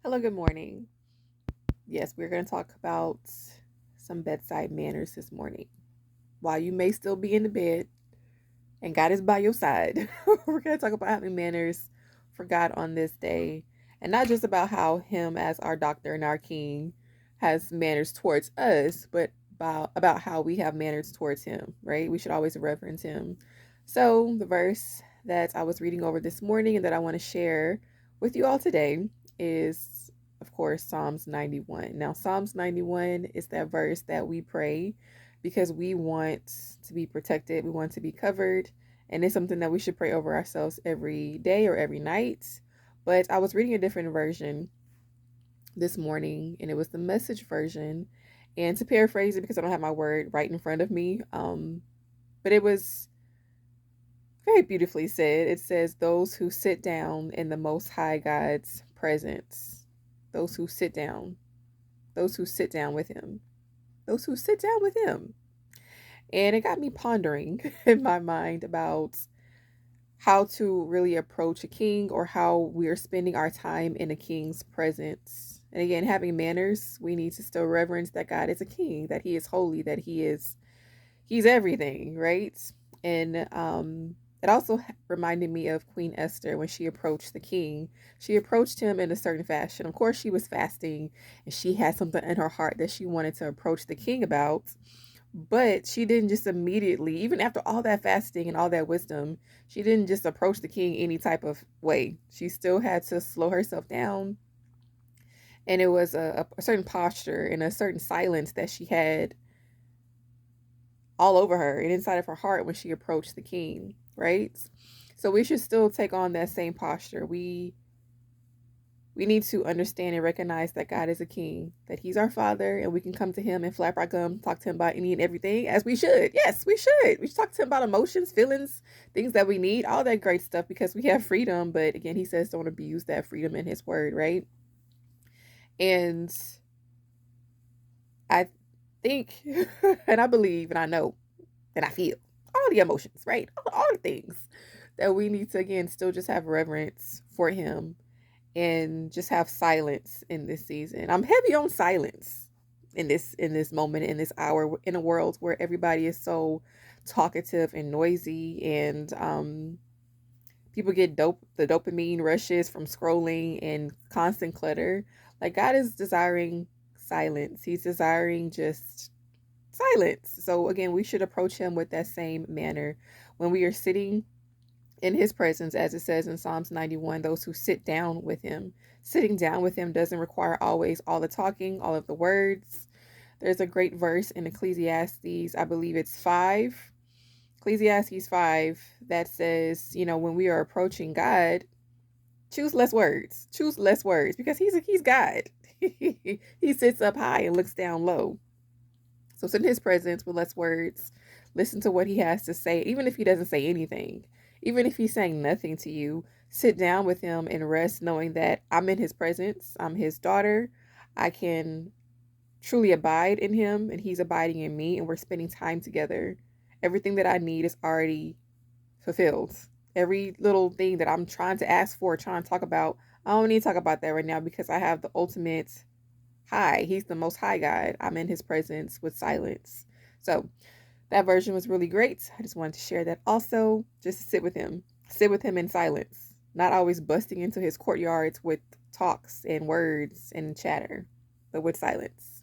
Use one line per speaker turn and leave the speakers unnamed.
Hello, good morning. Yes, we're going to talk about some bedside manners this morning. While you may still be in the bed and God is by your side, we're going to talk about having manners for God on this day. And not just about how Him, as our doctor and our King, has manners towards us, but about how we have manners towards Him, right? We should always reverence Him. So, the verse that I was reading over this morning and that I want to share with you all today is, of course, Psalms 91. Now, Psalms 91 is that verse that we pray because we want to be protected, we want to be covered, and it's something that we should pray over ourselves every day or every night. But I was reading a different version this morning, and it was the Message version. And to paraphrase it, because I don't have my word right in front of me, but it was very beautifully said. It says, "Those who sit down in the Most High God's presence, those who sit down, those who sit down with Him, those who sit down with Him." And it got me pondering in my mind about how to really approach a king or how we are spending our time in a king's presence. And again, having manners, we need to still reverence that God is a king, that He is holy, that He's everything, right? And it also reminded me of Queen Esther when she approached the king. She approached him in a certain fashion. Of course, she was fasting and she had something in her heart that she wanted to approach the king about. But she didn't just immediately, even after all that fasting and all that wisdom, she didn't just approach the king any type of way. She still had to slow herself down. And it was a certain posture and a certain silence that she had all over her and inside of her heart when she approached the king, right? So we should still take on that same posture. We need to understand and recognize that God is a king, that He's our Father, and we can come to Him and flap our gum, talk to Him about any and everything, as we should. Yes, we should. We should talk to Him about emotions, feelings, things that we need, all that great stuff, because we have freedom. But again, He says don't abuse that freedom in His word, right? And I think, and I believe, and I know, and I feel all the emotions, right? All the things that we need to, again, still just have reverence for Him and just have silence in this season. I'm heavy on silence in this moment, in this hour, in a world where everybody is so talkative and noisy, and people get the dopamine rushes from scrolling and constant clutter. Like, God is desiring silence. He's desiring just silence. So again, we should approach Him with that same manner when we are sitting in His presence, as it says in Psalms 91, those who sit down with Him. Sitting down with Him doesn't require always all the talking, all of the words. There's a great verse in Ecclesiastes, I believe it's 5, Ecclesiastes 5, that says, when we are approaching God, choose less words. Choose less words because He's God. He sits up high and looks down low. So sit in His presence with less words. Listen to what He has to say, even if He doesn't say anything. Even if He's saying nothing to you, sit down with Him and rest, knowing that I'm in His presence. I'm His daughter. I can truly abide in Him, and He's abiding in me, and we're spending time together. Everything that I need is already fulfilled. Every little thing that I'm trying to ask for, trying to talk about, I don't need to talk about that right now because I have the ultimate high. He's the most high God. I'm in His presence with silence. So that version was really great. I just wanted to share that also. Just sit with Him. Sit with Him in silence. Not always busting into His courtyards with talks and words and chatter, but with silence.